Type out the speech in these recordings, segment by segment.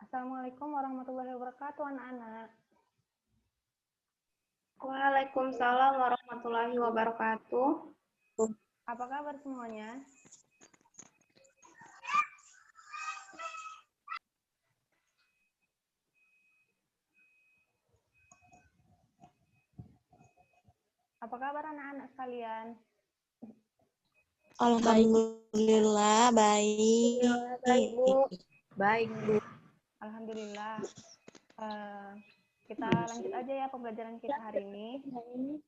Assalamualaikum warahmatullahi wabarakatuh, anak-anak. Waalaikumsalam warahmatullahi wabarakatuh. Apa kabar semuanya? Apa kabar anak-anak sekalian? Alhamdulillah baik. Baik, Bu. Baik, Bu. Alhamdulillah. Kita lanjut aja ya pembelajaran kita hari ini. Sebelum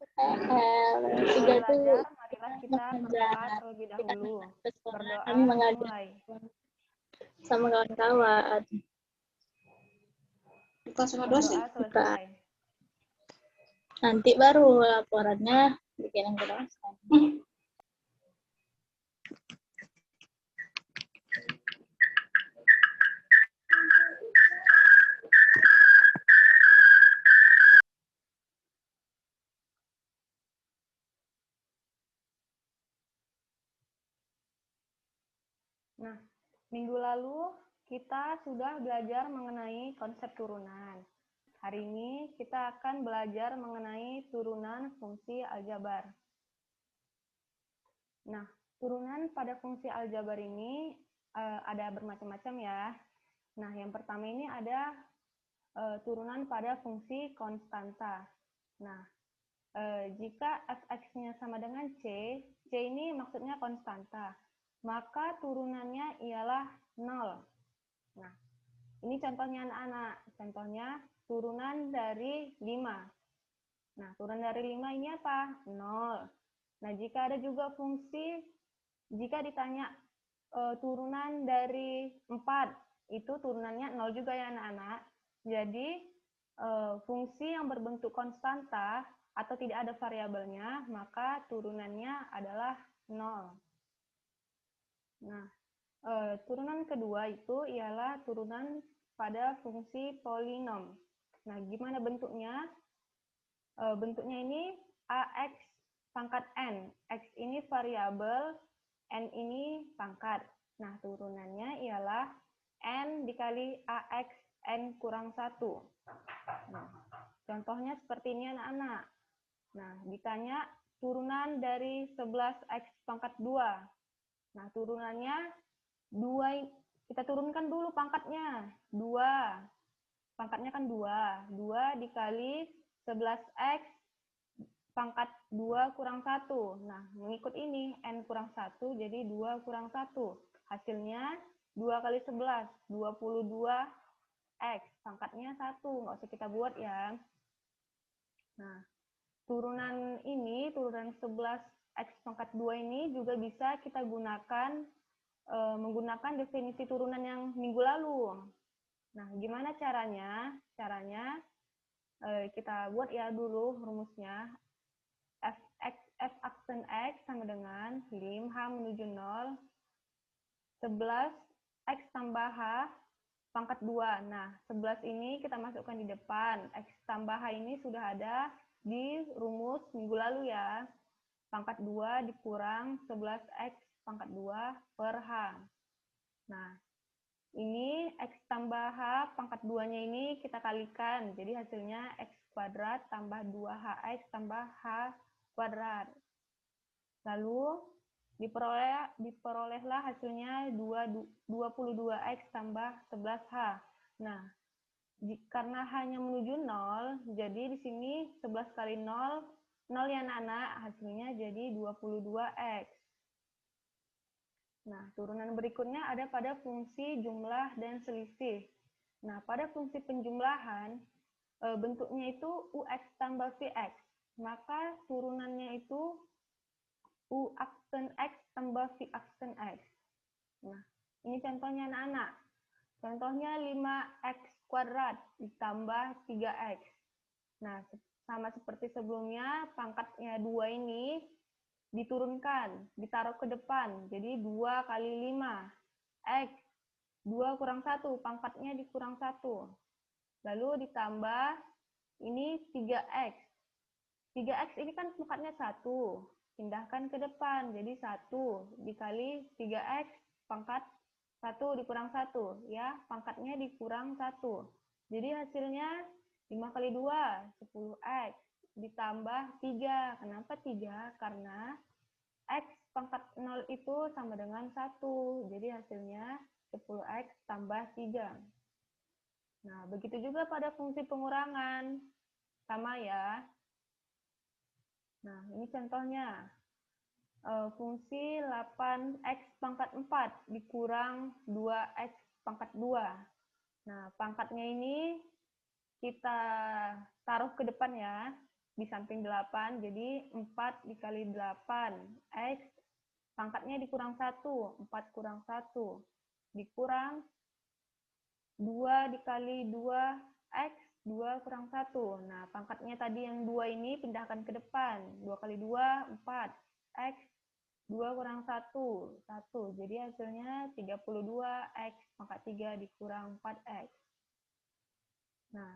belajar, marilah kita berdoa terlebih dahulu. Berdoa dimulai. Sama kawan-kawan. Buka sama dosen. Berdoa selesai. Nanti baru laporannya bikin ke dosen. Nah, minggu lalu kita sudah belajar mengenai konsep turunan. Hari ini kita akan belajar mengenai turunan fungsi aljabar. Nah, turunan pada fungsi aljabar ini ada bermacam-macam ya. Nah, yang pertama ini ada turunan pada fungsi konstanta. Nah, jika f(x)-nya sama dengan c ini maksudnya konstanta, maka turunannya ialah 0. Nah, ini contohnya anak-anak. Contohnya turunan dari 5. Nah, turunan dari 5 ini apa? 0. Nah, jika ada juga fungsi, jika ditanya turunan dari 4, itu turunannya 0 juga ya anak-anak. Jadi, fungsi yang berbentuk konstanta atau tidak ada variabelnya, maka turunannya adalah 0. Nah, turunan kedua itu ialah turunan pada fungsi polinom. Nah, gimana bentuknya? Bentuknya ini AX pangkat N. X ini variabel, N ini pangkat. Nah, turunannya ialah N dikali AX N kurang 1. Nah, contohnya seperti ini anak-anak. Nah, ditanya turunan dari 11X pangkat 2. Nah, turunannya 2, kita turunkan dulu pangkatnya. 2. Pangkatnya kan 2. 2 dikali 11X pangkat 2 kurang 1. Nah, mengikut ini, N kurang 1, jadi 2 kurang 1. Hasilnya 2 kali 11, 22X. Pangkatnya 1, nggak usah kita buat ya. Nah, turunan ini, turunan 11X pangkat 2 ini juga bisa kita gunakan menggunakan definisi turunan yang minggu lalu. Nah, gimana caranya? Caranya kita buat ya dulu rumusnya. F aksen X sama dengan lim H menuju 0, 11X tambah H pangkat 2. Nah, 11 ini kita masukkan di depan. X tambah H ini sudah ada di rumus minggu lalu ya. Pangkat 2 dikurang 11X pangkat 2 per H. Nah, ini X tambah H pangkat 2-nya ini kita kalikan. Jadi hasilnya X kuadrat tambah 2HX tambah H kuadrat. Lalu diperolehlah hasilnya 22X tambah 11H. Nah, karena hanya menuju 0, jadi di sini 11 kali 0, 0 ya anak-anak, hasilnya jadi 22X. Nah, turunan berikutnya ada pada fungsi jumlah dan selisih. Nah, pada fungsi penjumlahan, bentuknya itu UX tambah VX. Maka turunannya itu U aksen X tambah V aksen X. Nah, ini contohnya anak-anak. Contohnya 5X kuadrat ditambah 3X. Nah, sama seperti sebelumnya, pangkatnya 2 ini diturunkan, ditaruh ke depan. Jadi 2 kali 5. X. 2 kurang 1, pangkatnya dikurang 1. Lalu ditambah, ini 3X. 3X ini kan pangkatnya 1. Pindahkan ke depan, jadi 1 dikali 3X pangkat 1 dikurang 1, ya, pangkatnya dikurang 1. Jadi hasilnya 5 kali 2, 10x, ditambah 3. Kenapa 3? Karena x pangkat 0 itu sama dengan 1. Jadi hasilnya 10x tambah 3. Nah, begitu juga pada fungsi pengurangan. Sama ya. Nah, ini contohnya. Fungsi 8x pangkat 4 dikurang 2x pangkat 2. Nah, pangkatnya ini kita taruh ke depan ya, di samping 8, jadi 4 dikali 8, x, pangkatnya dikurang 1, 4 kurang 1, dikurang 2 dikali 2, x, 2 kurang 1. Nah, pangkatnya tadi yang 2 ini pindahkan ke depan, 2 kali 2, 4, x, 2 kurang 1, 1. Jadi hasilnya 32x pangkat 3 dikurang 4x. Nah,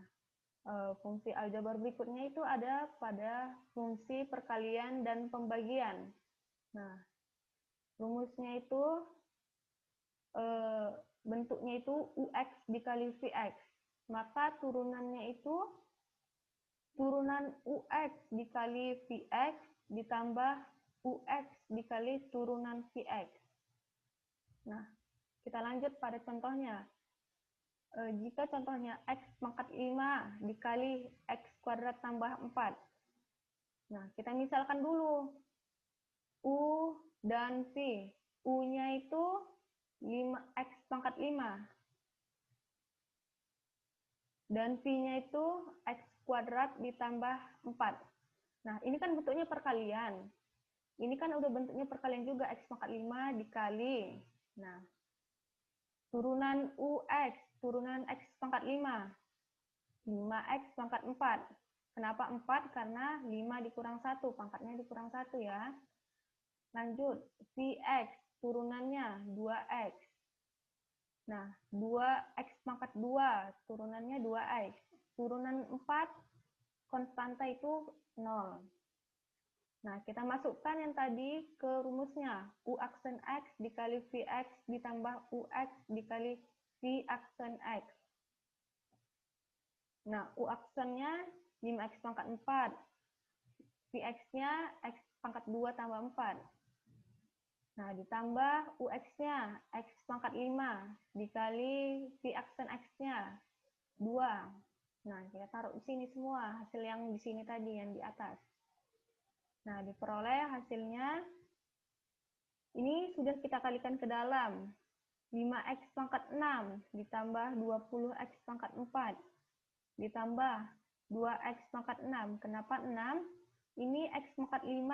fungsi aljabar berikutnya itu ada pada fungsi perkalian dan pembagian. Nah, rumusnya itu bentuknya itu UX dikali VX. Maka turunannya itu turunan UX dikali VX ditambah UX dikali turunan VX. Nah, kita lanjut pada contohnya. Jika contohnya x pangkat 5 dikali x kuadrat tambah 4. Nah, kita misalkan dulu U dan V. U-nya itu 5x pangkat 5. Dan V-nya itu x kuadrat ditambah 4. Nah, ini kan bentuknya perkalian. Ini kan udah bentuknya perkalian juga, x pangkat 5 dikali. Nah, turunan UX, turunan x pangkat 5. 5x pangkat 4. Kenapa 4? Karena 5 dikurang 1, pangkatnya dikurang 1 ya. Lanjut, Vx, turunannya 2x. Nah, 2x pangkat 2, turunannya 2x. Turunan 4, konstanta itu 0. Nah, kita masukkan yang tadi ke rumusnya. U aksen x dikali Vx ditambah Ux dikali V aksen x. Nah, U aksennya 5x pangkat 4. Vx-nya x pangkat 2 tambah 4. Nah, ditambah Ux-nya x pangkat 5 dikali V aksen x-nya 2. Nah, kita taruh di sini semua hasil yang di sini tadi, yang di atas. Nah, diperoleh hasilnya, ini sudah kita kalikan ke dalam. 5x pangkat 6 ditambah 20x pangkat 4 ditambah 2x pangkat 6. Kenapa 6? Ini x pangkat 5,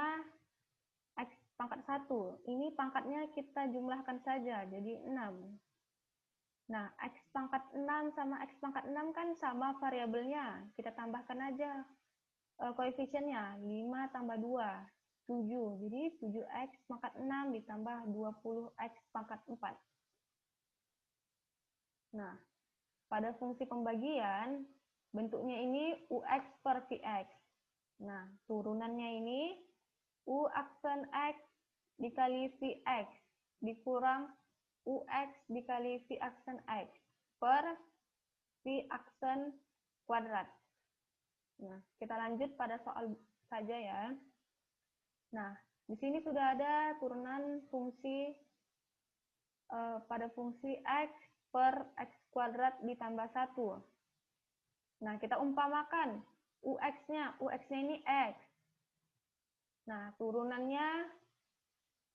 x pangkat 1. Ini pangkatnya kita jumlahkan saja, jadi 6. Nah, x pangkat 6 sama x pangkat 6 kan sama variabelnya. Kita tambahkan aja koefisiennya, 5 tambah 2, 7. Jadi 7x pangkat 6 ditambah 20x pangkat 4. Nah, pada fungsi pembagian, bentuknya ini UX per VX. Nah, turunannya ini U aksen X dikali VX dikurang UX dikali V aksen X per V aksen kuadrat. Nah, kita lanjut pada soal saja ya. Nah, di sini sudah ada turunan fungsi pada fungsi X per X kuadrat ditambah 1. Nah, kita umpamakan UX-nya ini X. Nah, turunannya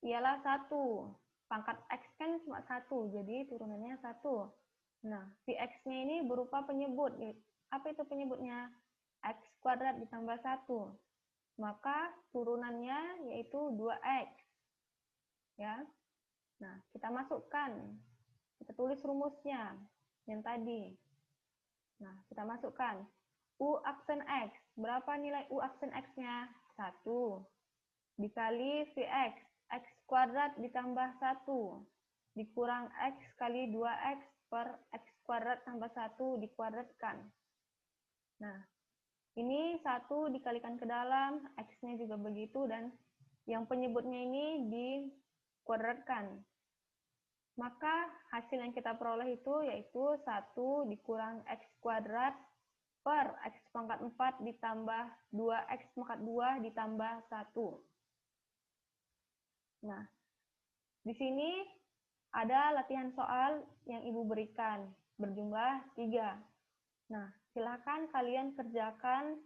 ialah 1. Pangkat X kan cuma 1, jadi turunannya 1. Nah, Vx-nya ini berupa penyebut. Apa itu penyebutnya? X kuadrat ditambah 1. Maka turunannya yaitu 2X. Ya. Nah, kita masukkan. Kita tulis rumusnya yang tadi. Nah, kita masukkan. U aksen X. Berapa nilai U aksen X-nya? 1. Dikali Vx. X kuadrat ditambah 1. Dikurang X kali 2X per X kuadrat tambah 1 dikuadratkan. Nah, ini 1 dikalikan ke dalam, X-nya juga begitu, dan yang penyebutnya ini dikuadratkan. Maka hasil yang kita peroleh itu yaitu 1 dikurang X kuadrat per X pangkat 4 ditambah 2X pangkat 2 ditambah 1. Nah, di sini ada latihan soal yang Ibu berikan, berjumlah 3. Nah, silakan kalian kerjakan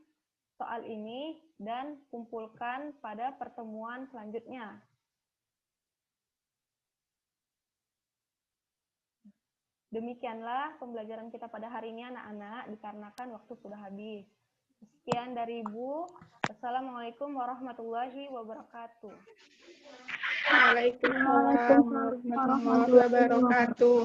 soal ini dan kumpulkan pada pertemuan selanjutnya. Demikianlah pembelajaran kita pada hari ini anak-anak, dikarenakan waktu sudah habis. Sekian dari Ibu. Wassalamualaikum warahmatullahi wabarakatuh. Waalaikumsalam warahmatullahi wabarakatuh.